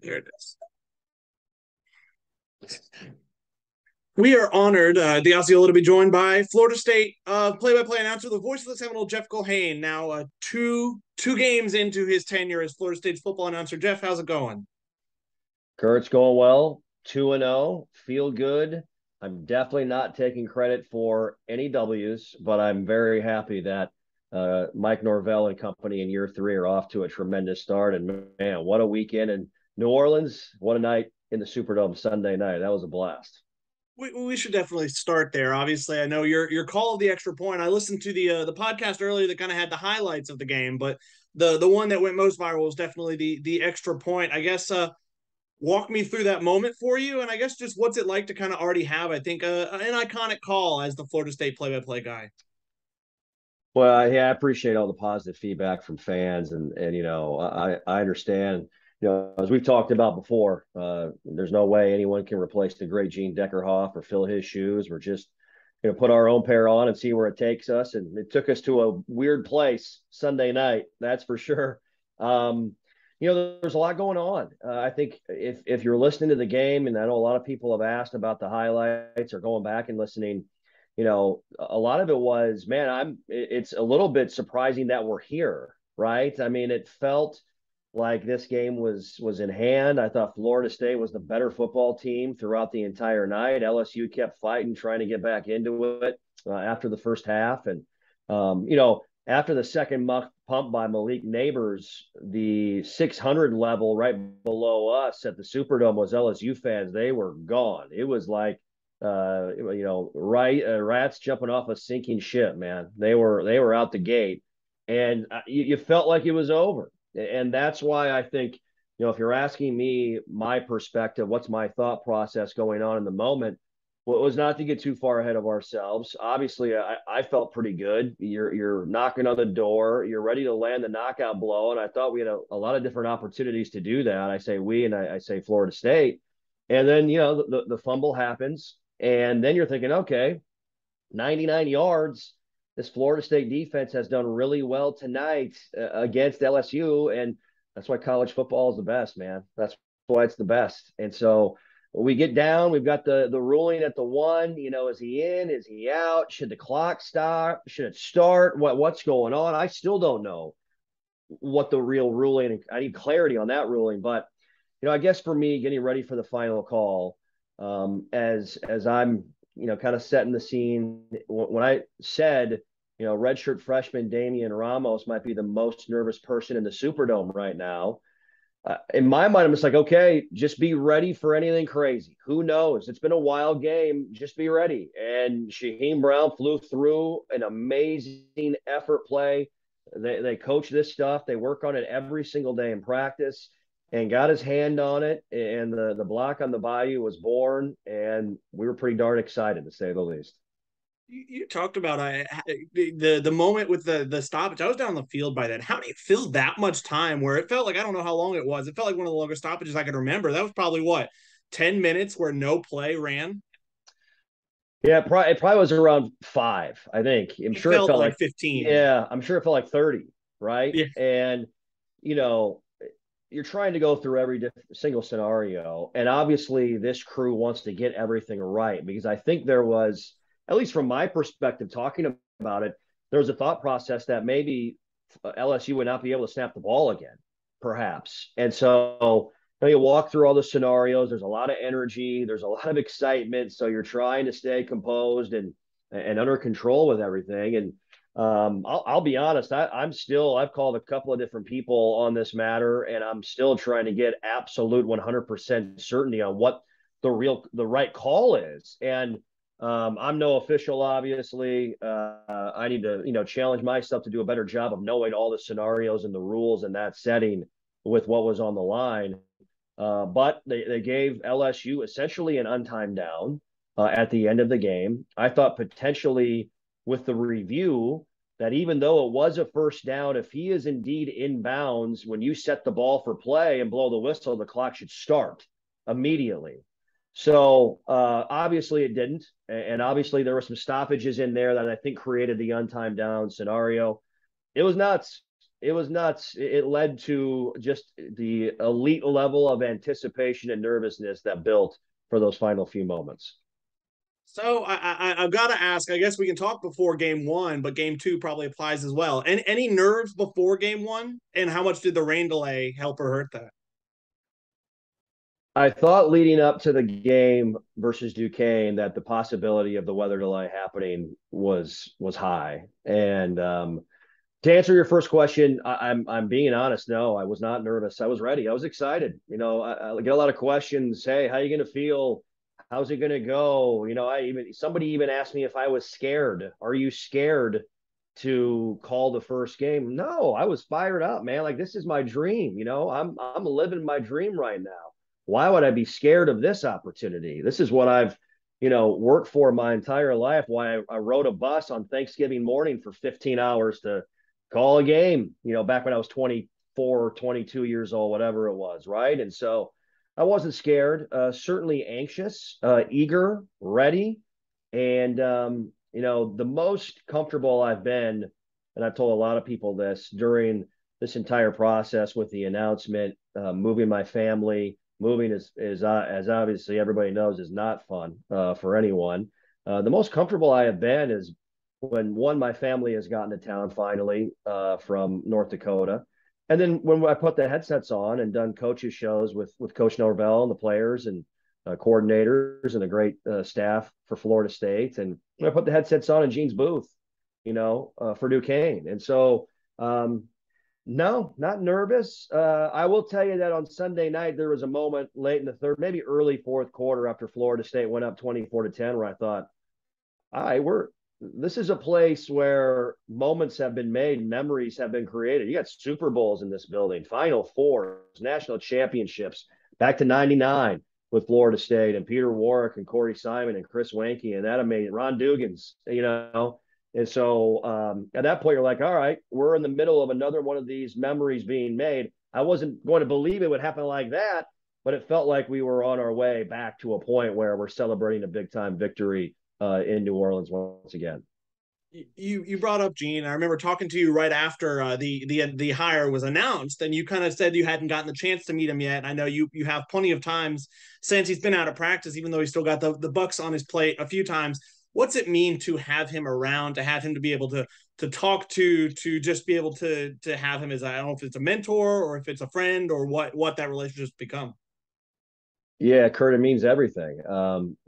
There it is. We are honored, the Osceola, to be joined by Florida State play-by-play announcer, the voice of the Seminole, Jeff Culhane. Now, two games into his tenure as Florida State's football announcer. Jeff, how's it going? Kurt's going well, 2-0, feel good. I'm definitely not taking credit for any W's, but I'm very happy that Mike Norvell and company in year three are off to a tremendous start. And man, what a weekend in New Orleans. What a night in the Superdome Sunday night. That was a blast. We should definitely start there. Obviously, I know your call of the extra point. I listened to the podcast earlier that kind of had the highlights of the game, but the one that went most viral was definitely the extra point. I guess walk me through that moment for you, and I guess just what's it like to kind of already have, I think, an iconic call as the Florida State play-by-play guy. Well, yeah, I appreciate all the positive feedback from fans, and I understand. As we've talked about before, there's no way anyone can replace the great Gene Deckerhoff or fill his shoes. We're just put our own pair on and see where it takes us. And it took us to a weird place Sunday night, that's for sure. There's a lot going on. I think if you're listening to the game, and I know a lot of people have asked about the highlights or going back and listening, a lot of it was, man, it's a little bit surprising that we're here, right? I mean, it felt like this game was in hand. I thought Florida State was the better football team throughout the entire night. LSU kept fighting, trying to get back into it after the first half. And, after the second muck pump by Malik Neighbors, the 600 level right below us at the Superdome was LSU fans. They were gone. It was like, rats jumping off a sinking ship, man. They were out the gate, and you felt like it was over. And that's why I think, if you're asking me my perspective, what's my thought process going on in the moment, well, it was not to get too far ahead of ourselves. Obviously, I felt pretty good. You're knocking on the door. You're ready to land the knockout blow. And I thought we had a lot of different opportunities to do that. I say we, and I say Florida State. And then, the fumble happens. And then you're thinking, okay, 99 yards. This Florida State defense has done really well tonight against LSU. And that's why college football is the best, man. That's why it's the best. And so we get down, we've got the ruling at the one, is he in? Is he out? Should the clock stop? Should it start? What's going on? I still don't know what the real ruling. I need clarity on that ruling. But, I guess for me, getting ready for the final call, as I'm, kind of setting the scene. When I said, redshirt freshman Damian Ramos might be the most nervous person in the Superdome right now. In my mind, I'm just like, okay, just be ready for anything crazy. Who knows? It's been a wild game. Just be ready. And Shaheem Brown flew through an amazing effort play. They coach this stuff. They work on it every single day in practice, and got his hand on it. And the block on the Bayou was born, and we were pretty darn excited, to say the least. You talked about the moment with the stoppage. I was down the field by then. How do you fill that much time where it felt like, I don't know how long it was. It felt like one of the longest stoppages I could remember. That was probably what, 10 minutes where no play ran. Yeah, it probably was around 5, I think. I'm It sure it felt felt like like, 15. yeah, I'm sure it felt like 30, right? Yeah. And, you know, you're trying to go through every single scenario. And obviously, this crew wants to get everything right, because I think there was, at least from my perspective, talking about it, there was a thought process that maybe LSU would not be able to snap the ball again, perhaps. And so, you walk through all the scenarios. There's a lot of energy. There's a lot of excitement. So you're trying to stay composed and under control with everything. And I'll be honest. I've called a couple of different people on this matter, and I'm still trying to get absolute 100% certainty on what the right call is. And I'm no official, obviously. I need to, challenge myself to do a better job of knowing all the scenarios and the rules in that setting with what was on the line. But they gave LSU essentially an untimed down at the end of the game. I thought potentially with the review that even though it was a first down, if he is indeed in bounds, when you set the ball for play and blow the whistle, the clock should start immediately. So obviously it didn't. And obviously there were some stoppages in there that I think created the untimed down scenario. It was nuts. It was nuts. It led to just the elite level of anticipation and nervousness that built for those final few moments. So I've got to ask. I guess we can talk before game one, but game two probably applies as well. And any nerves before game one, and how much did the rain delay help or hurt that? I thought leading up to the game versus Duquesne that the possibility of the weather delay happening was high. And to answer your first question, I'm being honest. No, I was not nervous. I was ready. I was excited. I get a lot of questions. Hey, how are you going to feel? How's it going to go? Somebody even asked me if I was scared. Are you scared to call the first game? No, I was fired up, man. Like this is my dream. I'm living my dream right now. Why would I be scared of this opportunity? This is what I've worked for my entire life. Why I rode a bus on Thanksgiving morning for 15 hours to call a game, back when I was 24, 22 years old, whatever it was, right? And so I wasn't scared, certainly anxious, eager, ready. And, the most comfortable I've been, and I've told a lot of people this during this entire process with the announcement, moving my family, moving as obviously everybody knows is not fun for anyone. The most comfortable I have been is when my family has gotten to town finally from North Dakota. And then when I put the headsets on and done coaches shows with Coach Norvell and the players and coordinators and the great staff for Florida State. And when I put the headsets on in Gene's booth, for Duquesne. And so, no, not nervous. I will tell you that on Sunday night, there was a moment late in the third, maybe early fourth quarter after Florida State went up 24-10, where I thought, all right, this is a place where moments have been made, memories have been created. You got Super Bowls in this building, Final Fours, national championships, back to '99 with Florida State and Peter Warrick and Corey Simon and Chris Wanke and that amazing Ron Dugans, And so at that point, you're like, all right, we're in the middle of another one of these memories being made. I wasn't going to believe it would happen like that, but it felt like we were on our way back to a point where we're celebrating a big time victory in New Orleans once again. You brought up Gene. I remember talking to you right after the hire was announced, and you kind of said you hadn't gotten the chance to meet him yet. I know you have plenty of times since he's been out of practice, even though he's still got the Bucks on his plate a few times. What's it mean to have him around, to have him to be able to talk to just be able to have him as, I don't know if it's a mentor or if it's a friend or what that relationship's become? Yeah, Kurt, it means everything.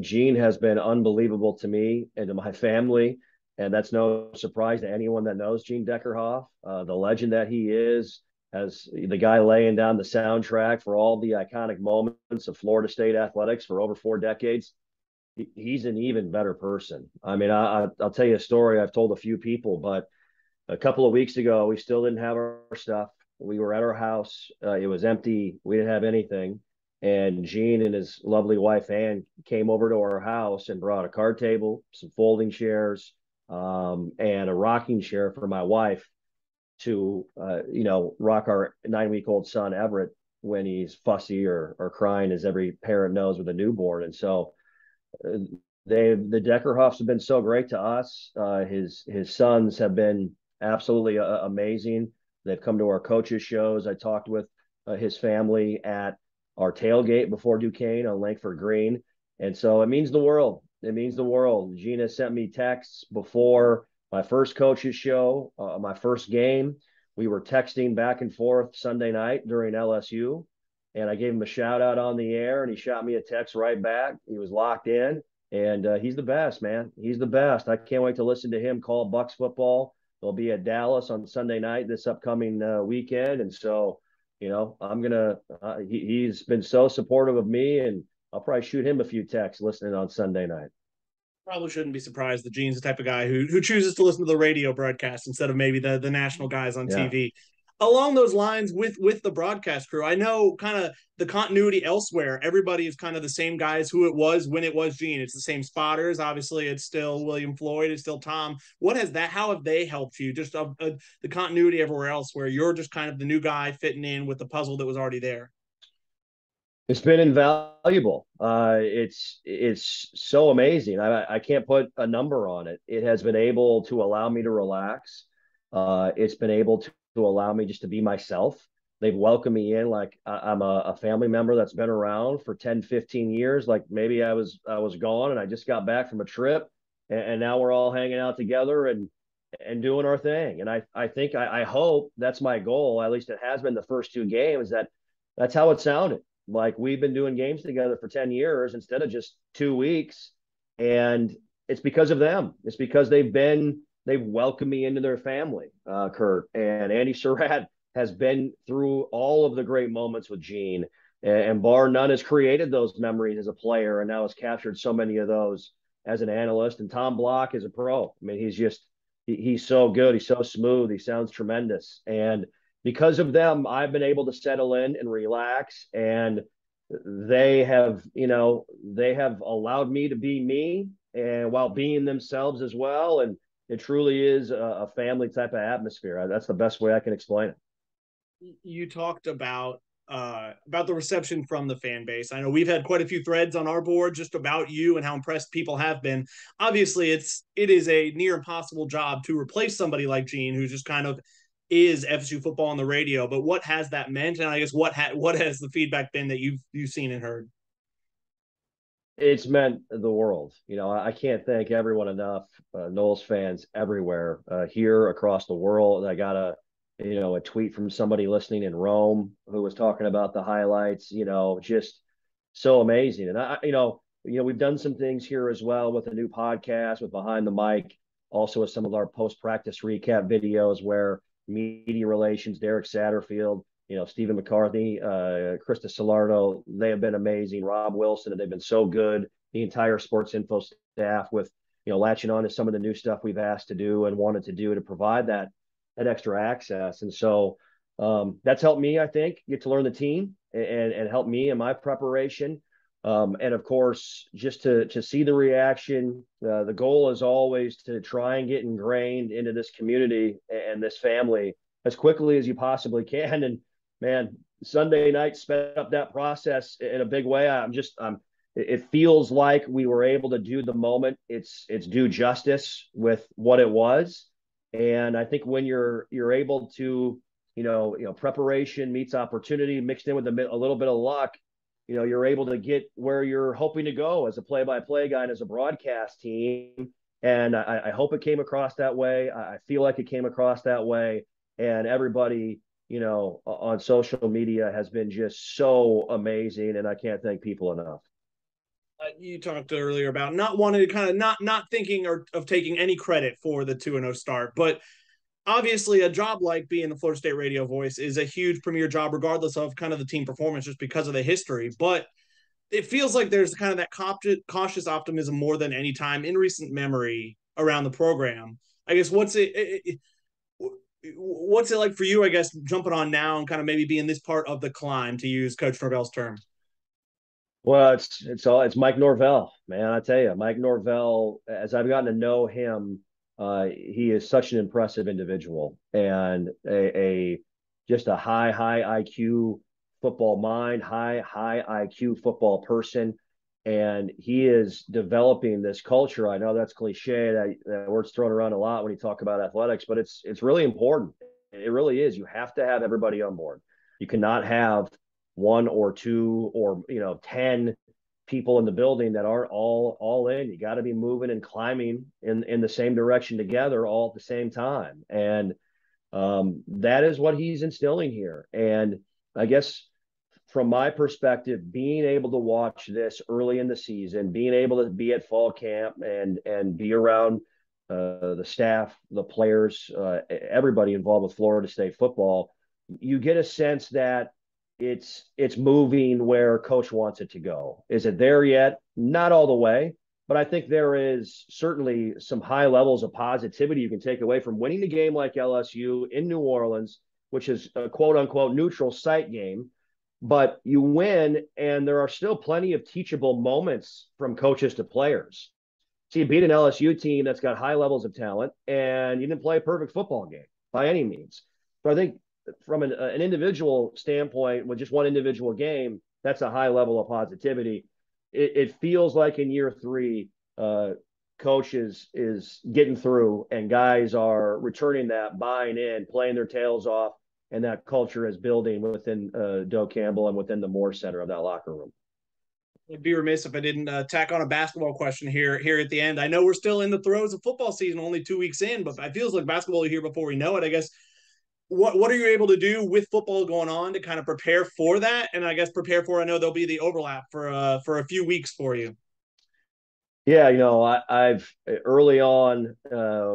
Gene has been unbelievable to me and to my family, and that's no surprise to anyone that knows Gene Deckerhoff, the legend that he is, as the guy laying down the soundtrack for all the iconic moments of Florida State athletics for over 4 decades. He's an even better person. I mean, I'll tell you a story I've told a few people, but a couple of weeks ago, we still didn't have our stuff. We were at our house. It was empty. We didn't have anything. And Gene and his lovely wife, Ann, came over to our house and brought a card table, some folding chairs, and a rocking chair for my wife to, rock our 9-week-old son, Everett, when he's fussy or crying, as every parent knows with a newborn. And so the Deckerhoffs have been so great to us. His sons have been absolutely amazing. They've come to our coaches shows. I talked with his family at our tailgate before Duquesne on Langford Green, and so it means the world. It means the world. Gina sent me texts before my first coaches show, my first game. We were texting back and forth Sunday night during LSU, and I gave him a shout out on the air, and he shot me a text right back. He was locked in, and he's the best, man. He's the best. I can't wait to listen to him call Bucks football. They'll be at Dallas on Sunday night this upcoming weekend, and so I'm gonna. He's been so supportive of me, and I'll probably shoot him a few texts listening on Sunday night. Probably shouldn't be surprised that Gene's the type of guy who chooses to listen to the radio broadcast instead of maybe the national guys on Yeah. TV. Along those lines, with the broadcast crew, I know kind of the continuity elsewhere. Everybody is kind of the same guys who it was when it was Gene. It's the same spotters. Obviously, it's still William Floyd. It's still Tom. What has that? How have they helped you? Just the continuity everywhere else, where you're just kind of the new guy fitting in with the puzzle that was already there. It's been invaluable. It's so amazing. I can't put a number on it. It has been able to allow me to relax. It's been able allow me just to be myself. They've welcomed me in like I'm a family member that's been around for 10, 15 years. Like maybe I was gone and I just got back from a trip, and now we're all hanging out together and doing our thing. And I think I hope that's my goal. At least it has been the first two games. That's how it sounded. Like we've been doing games together for 10 years instead of just 2 weeks. And it's because of them. It's because they've welcomed me into their family, Kurt. And Andy Surratt has been through all of the great moments with Gene, and bar none has created those memories as a player, and now has captured so many of those as an analyst. And Tom Block is a pro. I mean, he's so good. He's so smooth. He sounds tremendous. And because of them, I've been able to settle in and relax. And they have allowed me to be me and while being themselves as well. And it truly is a family type of atmosphere. That's the best way I can explain it. You talked about the reception from the fan base. I know we've had quite a few threads on our board just about you and how impressed people have been. Obviously, it is a near impossible job to replace somebody like Gene, who just kind of is FSU football on the radio. But what has that meant? And I guess what has the feedback been that you've seen and heard? It's meant the world. I can't thank everyone enough. Knowles fans everywhere, here across the world. I got a tweet from somebody listening in Rome who was talking about the highlights. Just so amazing. And we've done some things here as well with a new podcast with Behind the Mic, also with some of our post practice recap videos where media relations, Derek Satterfield, Stephen McCarthy, Krista Salardo, they have been amazing. Rob Wilson, they've been so good. The entire sports info staff with, latching on to some of the new stuff we've asked to do and wanted to do to provide that extra access. And so that's helped me, I think, get to learn the team and help me in my preparation. And of course, just to see the reaction, the goal is always to try and get ingrained into this community and this family as quickly as you possibly can. And man, Sunday night sped up that process in a big way. It feels like we were able to do the moment it's due justice with what it was. And I think when you're able to, preparation meets opportunity mixed in with a little bit of luck, you're able to get where you're hoping to go as a play-by-play guy and as a broadcast team. And I hope it came across that way. I feel like it came across that way. And everybody, on social media has been just so amazing. And I can't thank people enough. You talked earlier about not wanting to kind of not thinking or of taking any credit for the 2-0 start, but obviously a job like being the Florida State radio voice is a huge premier job, regardless of kind of the team performance, just because of the history. But it feels like there's kind of that cautious optimism more than any time in recent memory around the program. I guess what's it like for you, I guess, jumping on now and kind of maybe being this part of the climb, to use Coach Norvell's term? Well, it's Mike Norvell, man. I tell you, Mike Norvell. As I've gotten to know him, he is such an impressive individual and a just a high IQ football mind, high IQ football person, and he is developing this culture. I know that's cliche, that word's thrown around a lot when you talk about athletics, but it's really important. It really is. You have to have everybody on board. You cannot have one or two or 10 people in the building that aren't all in. You got to be moving and climbing in the same direction together all at the same time. And that is what he's instilling here. And I guess from my perspective, being able to watch this early in the season, being able to be at fall camp and be around the staff, the players, everybody involved with Florida State football, you get a sense that it's moving where coach wants it to go. Is it there yet? Not all the way, but I think there is certainly some high levels of positivity you can take away from winning a game like LSU in New Orleans, which is a quote unquote neutral site game. But you win, and there are still plenty of teachable moments from coaches to players. So you beat an LSU team that's got high levels of talent, and you didn't play a perfect football game by any means. So I think from an individual standpoint, with just one individual game, that's a high level of positivity. It feels like in year three, coach is getting through and guys are returning that, buying in, playing their tails off, and that culture is building within Doak Campbell and within the Moore Center of that locker room. I'd be remiss if I didn't tack on a basketball question here at the end. I know we're still in the throes of football season, only 2 weeks in, but it feels like basketball here before we know it. I guess what are you able to do with football going on to kind of prepare for that? And I guess prepare for, I know there'll be the overlap for a few weeks for you. Yeah, I've early on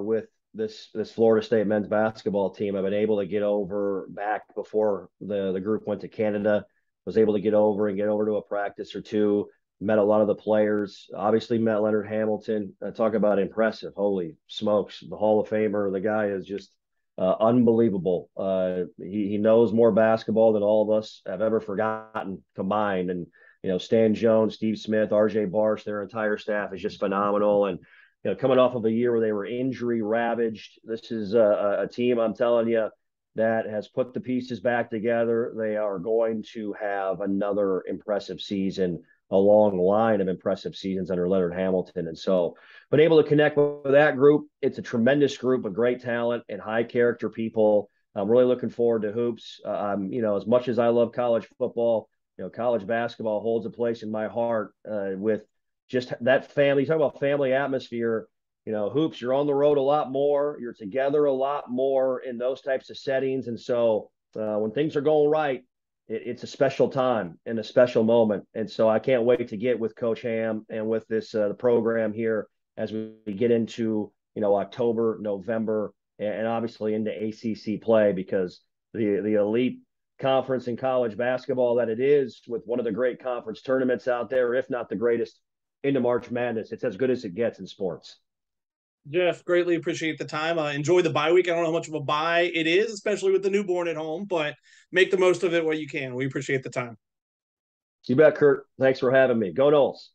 with this Florida State men's basketball team, I've been able to get over back before the group went to Canada. Was able to get over to a practice or two. Met a lot of the players. Obviously met Leonard Hamilton. Talk about impressive. Holy smokes, the Hall of Famer. The guy is just unbelievable. He knows more basketball than all of us have ever forgotten combined. And Stan Jones, Steve Smith, RJ Barsh, their entire staff is just phenomenal. And coming off of a year where they were injury ravaged, this is a team, I'm telling you, that has put the pieces back together. They are going to have another impressive season, a long line of impressive seasons under Leonard Hamilton. And so, been able to connect with that group. It's a tremendous group of great talent and high character people. I'm really looking forward to hoops. As much as I love college football, college basketball holds a place in my heart with just that family. You talk about family atmosphere. Hoops, you're on the road a lot more. You're together a lot more in those types of settings. And so when things are going right, it's a special time and a special moment. And so I can't wait to get with Coach Ham and with this the program here as we get into, October, November, and obviously into ACC play, because the elite conference in college basketball that it is, with one of the great conference tournaments out there, if not the greatest, into March Madness. It's as good as it gets in sports. Jeff, greatly appreciate the time. Enjoy the bye week. I don't know how much of a bye it is, especially with the newborn at home, but make the most of it while you can. We appreciate the time. You bet, Kurt. Thanks for having me. Go Noles.